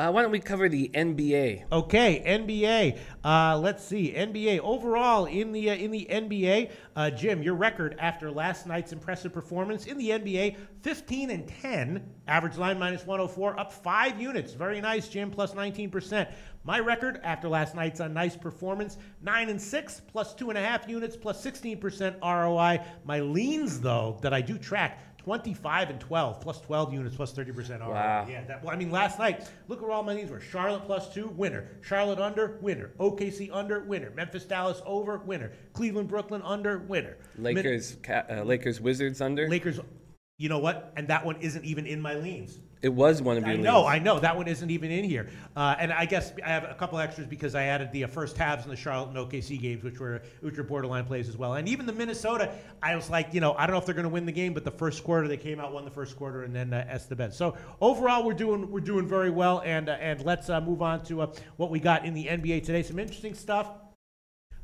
Why don't we cover the NBA? Okay, NBA. Let's see. NBA overall in the NBA. Jim, your record after last night's impressive performance in the NBA: 15-10, average line -104, up 5 units. Very nice, Jim. Plus 19%. My record after last night's nice performance: 9-6, plus 2.5 units, plus 16% ROI. My leans, though, that I do track: 25-12, plus 12 units, plus 30% ROI. Wow. Yeah, last night, look where all my leans were. Charlotte +2, winner. Charlotte under, winner. OKC under, winner. Memphis, Dallas over, winner. Cleveland, Brooklyn under, winner. Lakers, Wizards under. Lakers, you know what? And that one isn't even in my leans. It was one of your leans. I know. That one isn't even in here. And I guess I have a couple extras because I added the first halves in the Charlotte and OKC games, which were borderline plays as well. And even the Minnesota, I was like, I don't know if they're going to win the game, but the first quarter they came out, won the first quarter, and then S the bet. So overall, we're doing very well. And let's move on to what we got in the NBA today. Some interesting stuff.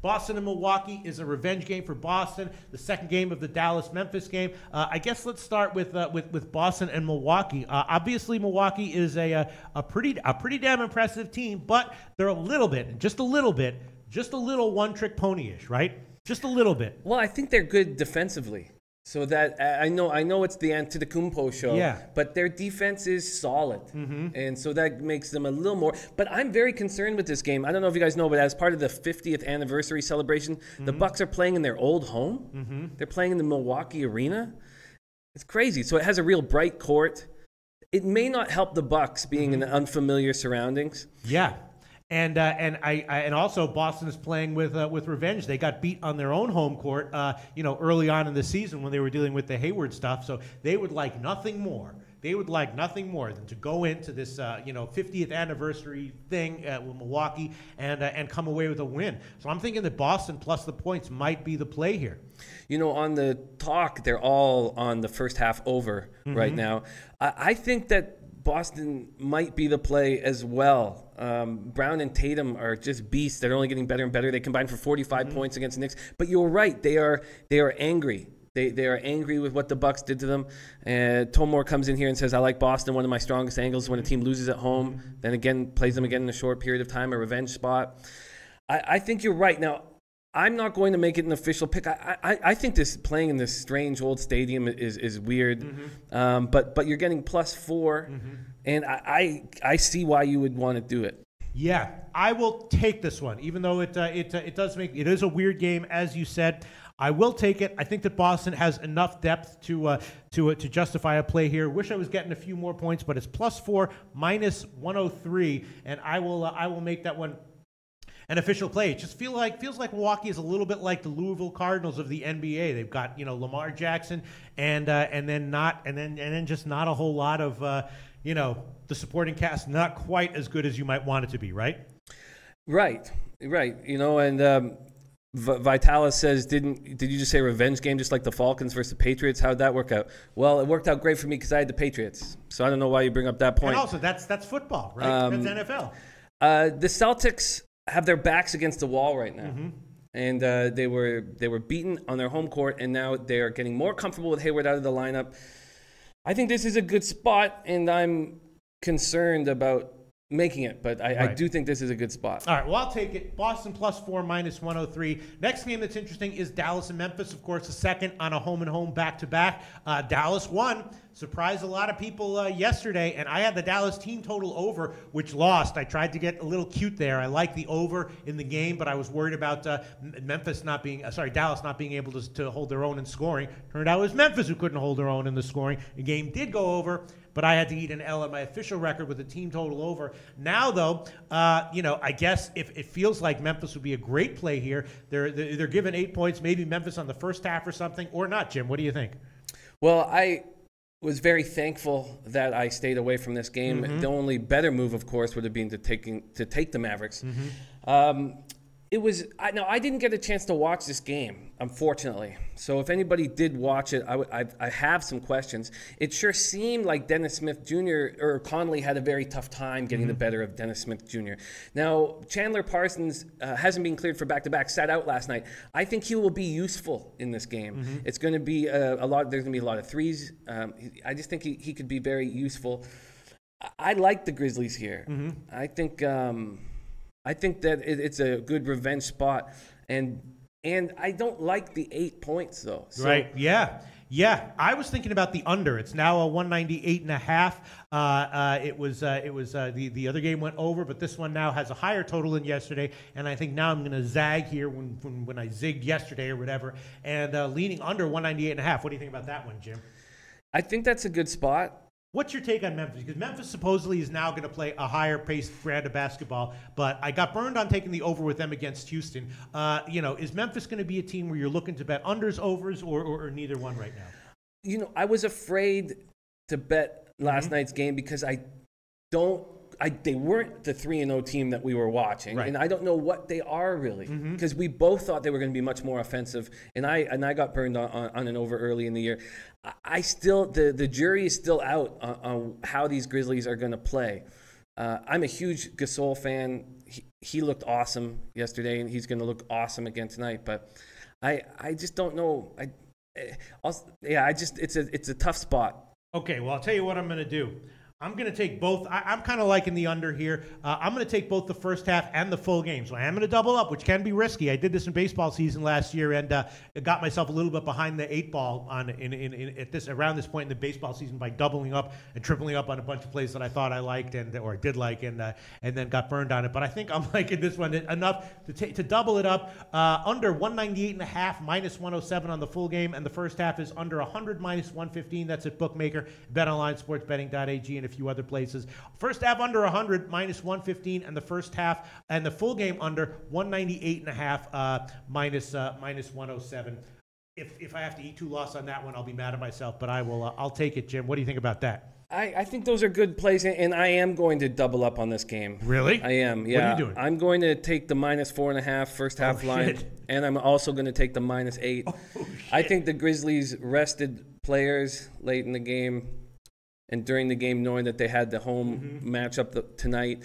Boston and Milwaukee is a revenge game for Boston. The second game of the Dallas-Memphis game. I guess let's start with Boston and Milwaukee. Obviously, Milwaukee is a pretty damn impressive team, but they're just a little one-trick pony-ish, right? Just a little bit. Well, I think they're good defensively. So that I know it's the Antetokounmpo show, but their defense is solid, and so that makes them a little more. But I'm very concerned with this game. I don't know if you guys know, but as part of the 50th anniversary celebration, the Bucks are playing in their old home. They're playing in the Milwaukee Arena. It's crazy. So it has a real bright court. It may not help the Bucks being in unfamiliar surroundings. Yeah. And also Boston is playing with revenge. They got beat on their own home court, early on in the season when they were dealing with the Hayward stuff. So they would like nothing more. They would like nothing more than to go into this 50th anniversary thing with Milwaukee and come away with a win. So I'm thinking that Boston plus the points might be the play here. On the talk, they're all on the first half over right now. I think that Boston might be the play as well. Brown and Tatum are just beasts. They're only getting better and better. They combined for 45 points against the Knicks. But you're right. They are angry. They are angry with what the Bucks did to them. Tomore comes in here and says, I like Boston. One of my strongest angles when a team loses at home. Then again, plays them again in a short period of time, a revenge spot. I think you're right. Now, I'm not going to make it an official pick. I think this playing in this strange old stadium is weird. But you're getting +4, and I see why you would want to do it. Yeah, I will take this one, even though it is a weird game, as you said. I will take it. I think that Boston has enough depth to justify a play here. Wish I was getting a few more points, but it's +4, -103, and I will make that one an official play. It just feels like Milwaukee is a little bit like the Louisville Cardinals of the NBA. They've got Lamar Jackson and then just not a whole lot of the supporting cast, not quite as good as you might want it to be, right? Right. And Vitalis says, did you just say revenge game just like the Falcons versus the Patriots? How'd that work out? Well, it worked out great for me because I had the Patriots. So I don't know why you bring up that point. And also, that's football, right? That's NFL. The Celtics have their backs against the wall right now. And they were beaten on their home court, and now they are getting more comfortable with Hayward out of the lineup. I think this is a good spot, and I'm concerned about making it, but I do think this is a good spot. All right, well, I'll take it. Boston +4, -103. Next game that's interesting is Dallas and Memphis, of course, the second on a home-and-home back-to-back. Dallas won. Surprised a lot of people yesterday, and I had the Dallas team total over, which lost. I tried to get a little cute there. I like the over in the game, but I was worried about Dallas not being able to hold their own in scoring. Turned out it was Memphis who couldn't hold their own in the scoring. The game did go over, but I had to eat an L on my official record with the team total over. Now, though, I guess if it feels like Memphis would be a great play here, they're given 8 points, maybe Memphis on the first half or something, or not, Jim. What do you think? Well, I was very thankful that I stayed away from this game. The only better move, of course, would have been to take the Mavericks. I didn't get a chance to watch this game, unfortunately. So if anybody did watch it, I have some questions. It sure seemed like Dennis Smith Jr. or Conley had a very tough time getting the better of Dennis Smith Jr. Now, Chandler Parsons hasn't been cleared for back-to-back, sat out last night. I think he will be useful in this game. It's going to be there's going to be a lot of threes. I just think he could be very useful. I like the Grizzlies here. Mm-hmm. I think that it's a good revenge spot, and I don't like the 8 points though. So, right? Yeah. Yeah, I was thinking about the under. It's now a 198.5. It was the other game went over, but this one now has a higher total than yesterday. And I think now I'm going to zag here when I zigged yesterday or whatever, and leaning under 198.5. What do you think about that one, Jim? I think that's a good spot. What's your take on Memphis? Because Memphis supposedly is now going to play a higher paced brand of basketball, but I got burned on taking the over with them against Houston. Is Memphis going to be a team where you're looking to bet unders, overs, or neither one right now? I was afraid to bet last night's game because they weren't the 3-0 team that we were watching, right. And I don't know what they are really, because we both thought they were going to be much more offensive, and I got burned on an over early in the year. I still the jury is still out on how these Grizzlies are going to play. I'm a huge Gasol fan. He looked awesome yesterday, and he's going to look awesome again tonight. But I just don't know. It's a tough spot. Okay, well, I'll tell you what I'm going to do. I'm going to take both. I'm kind of liking the under here. I'm going to take both the first half and the full game. So I am going to double up, which can be risky. I did this in baseball season last year, and got myself a little bit behind the 8 ball around this point in the baseball season by doubling up and tripling up on a bunch of plays that I thought I liked or did like, and then got burned on it. But I think I'm liking this one enough to double it up. Under 198.5 minus 107 on the full game, and the first half is under 100 minus 115. That's at Bookmaker, BetOnline, SportsBetting.ag, and a few other places. First half under 100 minus 115, and the first half and the full game under 198.5 minus 107. If I have to eat 2 losses on that one, I'll be mad at myself, but I'll take it, Jim. What do you think about that? I think those are good plays, and I am going to double up on this game. Really? I am, yeah. What are you doing? I'm going to take the minus 4.5 first half line, and I'm also going to take the minus 8. I think the Grizzlies rested players late in the game and during the game, knowing that they had the home matchup tonight.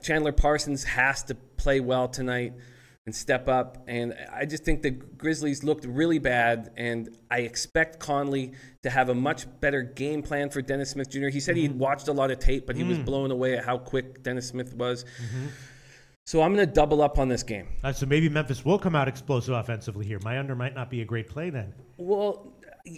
Chandler Parsons has to play well tonight and step up. And I just think the Grizzlies looked really bad, and I expect Conley to have a much better game plan for Dennis Smith Jr. He said he'd watched a lot of tape, but he was blown away at how quick Dennis Smith was. So I'm going to double up on this game. So maybe Memphis will come out explosive offensively here. My under might not be a great play then. Well,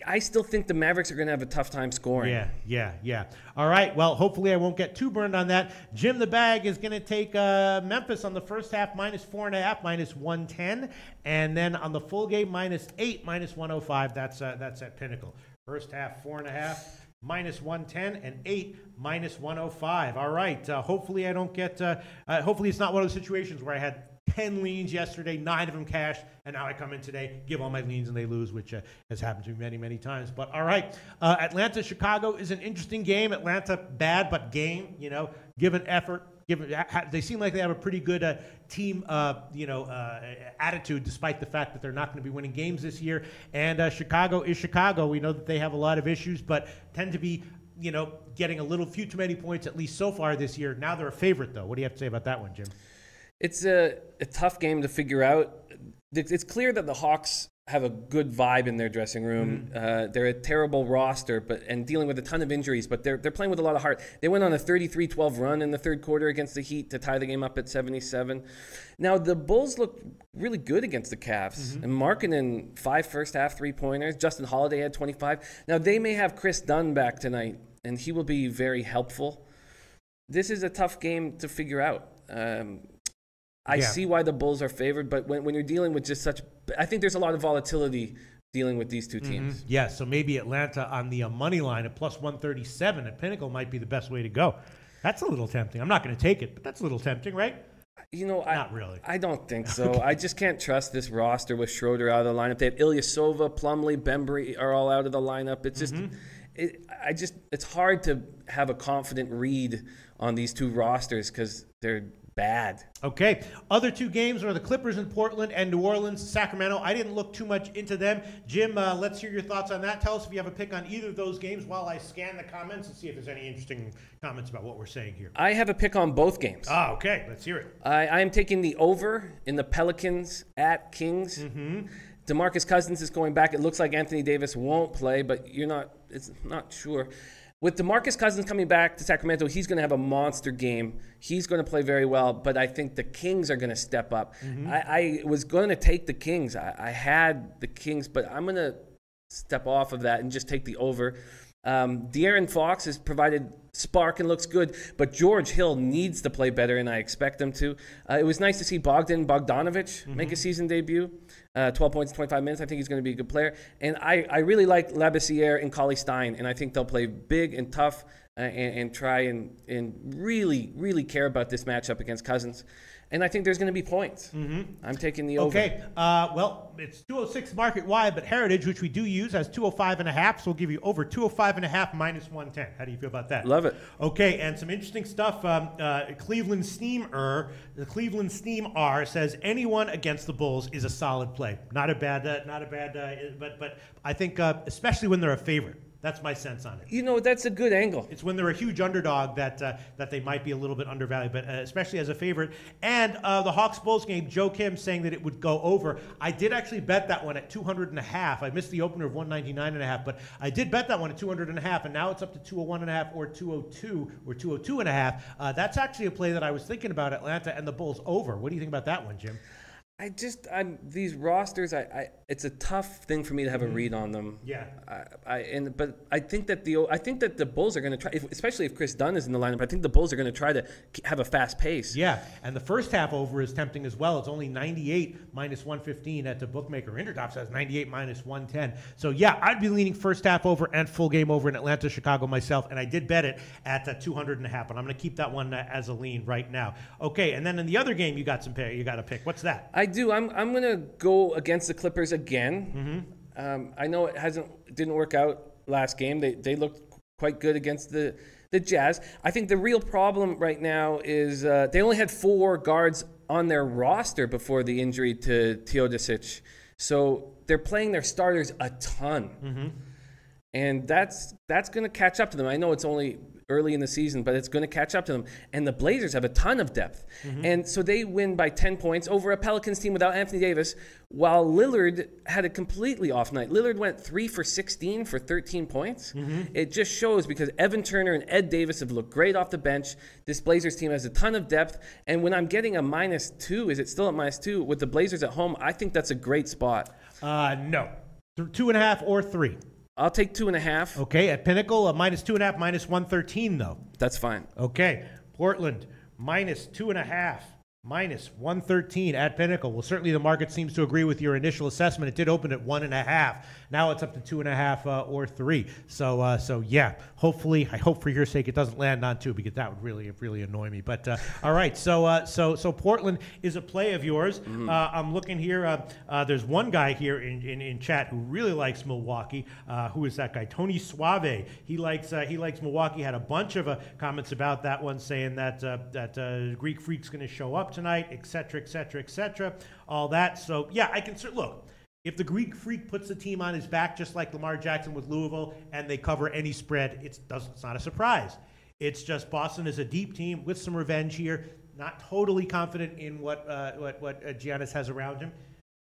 I still think the Mavericks are going to have a tough time scoring. Yeah. All right. Well, hopefully I won't get too burned on that. Jim the Bag is going to take Memphis on the first half minus 4.5, minus 110. And then on the full game, minus 8, minus 105. That's at Pinnacle. First half, 4.5. Minus 110 and 8 minus 105. All right. Hopefully I don't get. Hopefully it's not one of those situations where I had 10 leans yesterday, 9 of them cashed, and now I come in today, give all my leans, and they lose, which has happened to me many, many times. But all right, Atlanta-Chicago is an interesting game. Atlanta bad, but game. Given effort. They seem like they have a pretty good team, attitude, despite the fact that they're not going to be winning games this year. And Chicago is Chicago. We know that they have a lot of issues, but tend to be, getting a few too many points, at least so far this year. Now they're a favorite, though. What do you have to say about that one, Jim? It's a tough game to figure out. It's clear that the Hawks have a good vibe in their dressing room. They're a terrible roster, and dealing with a ton of injuries, but they're playing with a lot of heart. They went on a 33-12 run in the third quarter against the Heat to tie the game up at 77. Now, the Bulls looked really good against the Cavs. And Markkanen, 5 first-half three-pointers. Justin Holiday had 25. Now, they may have Chris Dunn back tonight, and he will be very helpful. This is a tough game to figure out. I see why the Bulls are favored, but when you're dealing with just such – I think there's a lot of volatility dealing with these two teams. Yeah, so maybe Atlanta on the money line at plus 137 at Pinnacle might be the best way to go. That's a little tempting. I'm not going to take it, but that's a little tempting, right? Not really. I don't think so. I just can't trust this roster with Schroeder out of the lineup. They have Ilyasova, Plumlee, Bembry are all out of the lineup. It's just it's hard to have a confident read on these two rosters because they're bad. Okay. Other two games are the Clippers in Portland and New Orleans, Sacramento. I didn't look too much into them. Jim, let's hear your thoughts on that. Tell us if you have a pick on either of those games while I scan the comments and see if there's any interesting comments about what we're saying here. I have a pick on both games. Okay. Let's hear it. I am taking the over in the Pelicans at Kings. DeMarcus Cousins is going back. It looks like Anthony Davis won't play, but it's not sure. with DeMarcus Cousins coming back to Sacramento, he's going to have a monster game. He's going to play very well, but I think the Kings are going to step up. I was going to take the Kings. I had the Kings, but I'm going to step off of that and just take the over. De'Aaron Fox has provided spark and looks good, but George Hill needs to play better, and I expect him to. It was nice to see Bogdanovich make a season debut. 12 points, 25 minutes. I think he's going to be a good player. And I really like Labissiere and Cauley Stein, and I think they'll play big and tough and try and really, really care about this matchup against Cousins. And I think there's going to be points. I'm taking the over. Okay. Well, it's 206 market wide, but Heritage, which we do use, has 205.5. So we'll give you over 205.5 minus 110. How do you feel about that? Love it. Okay, and some interesting stuff. Cleveland Steamer, the Cleveland Steam R says anyone against the Bulls is a solid play. Not a bad, but I think especially when they're a favorite. That's my sense on it. You know, that's a good angle. It's when they're a huge underdog that they might be a little bit undervalued, but especially as a favorite. And the Hawks-Bulls game, Joe Kim saying that it would go over. I did actually bet that one at 200.5. I missed the opener of 199.5, but I did bet that one at 200.5, and now it's up to 201.5 or 202 or 202.5. That's actually a play that I was thinking about, Atlanta and the Bulls over. What do you think about that one, Jim? These rosters, it's a tough thing for me to have a read on them. Yeah. But I think that the Bulls are going to try, especially if Chris Dunn is in the lineup. I think the Bulls are going to try to have a fast pace. Yeah, and the first half over is tempting as well. It's only 98 minus 115 at the bookmaker. Intertop says 98 minus 110. So yeah, I'd be leaning first half over and full game over in Atlanta, Chicago myself, and I did bet it at 200.5. But I'm going to keep that one as a lean right now. Okay, and then in the other game, you got a pick. What's that? I do. I'm going to go against the Clippers again. I know it didn't work out last game. They looked quite good against the Jazz. I think the real problem right now is they only had 4 guards on their roster before the injury to Teodosic. So they're playing their starters a ton. And that's going to catch up to them. I know it's only early in the season, but it's going to catch up to them. And the Blazers have a ton of depth. And so they win by 10 points over a Pelicans team without Anthony Davis, while Lillard had a completely off night. Lillard went 3 for 16 for 13 points. It just shows because Evan Turner and Ed Davis have looked great off the bench. This Blazers team has a ton of depth. And when I'm getting a -2, is it still at -2 with the Blazers at home? I think that's a great spot. No. 2.5 or 3. I'll take 2.5. Okay, at Pinnacle, a -2.5, minus 113, though. That's fine. Okay, Portland, -2.5, minus 113 at Pinnacle. Well, certainly the market seems to agree with your initial assessment. It did open at 1.5. Now it's up to 2.5 or 3. So yeah, hopefully, I hope for your sake it doesn't land on 2 because that would really annoy me. But all right, so Portland is a play of yours. I'm looking here. There's one guy here in chat who really likes Milwaukee. Who is that guy? Tony Suave. He likes Milwaukee. Had a bunch of comments about that one, saying that Greek Freak's going to show up tonight, etc., all that. So yeah, I can look. If the Greek Freak puts the team on his back, just like Lamar Jackson with Louisville, and they cover any spread, it's not a surprise. It's just Boston is a deep team with some revenge here. Not totally confident in what Giannis has around him.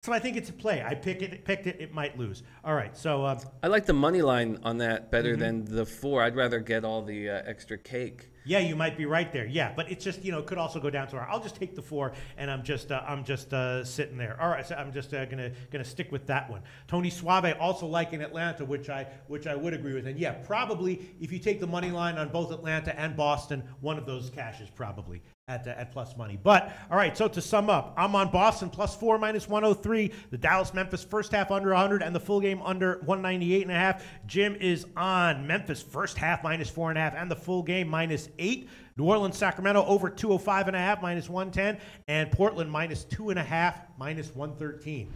So I think it's a play. I picked it. It might lose. All right. So I like the money line on that better than the 4. I'd rather get all the extra cake. Yeah, you might be right there. Yeah, but it's just it could also go down to I'll just take the 4, and I'm just sitting there. All right, so I'm just gonna stick with that one. Tony Suave also liking Atlanta, which I would agree with. And yeah, probably if you take the money line on both Atlanta and Boston, one of those cashes probably at plus money. But all right, so to sum up, I'm on Boston +4 minus 103, the Dallas-Memphis first half under 100, and the full game under 198.5. Jim is on Memphis first half -4.5, and the full game -8. New Orleans, Sacramento over 205.5 -110, and Portland -2.5 -113.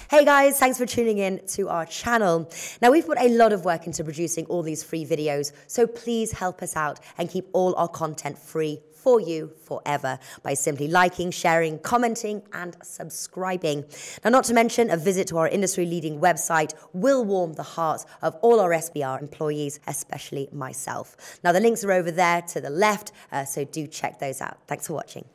Hey guys, thanks for tuning in to our channel. Now we've put a lot of work into producing all these free videos, so please help us out and keep all our content free for you forever by simply liking, sharing, commenting, and subscribing. Now, not to mention, a visit to our industry-leading website will warm the hearts of all our SBR employees, especially myself. Now, the links are over there to the left, so do check those out. Thanks for watching.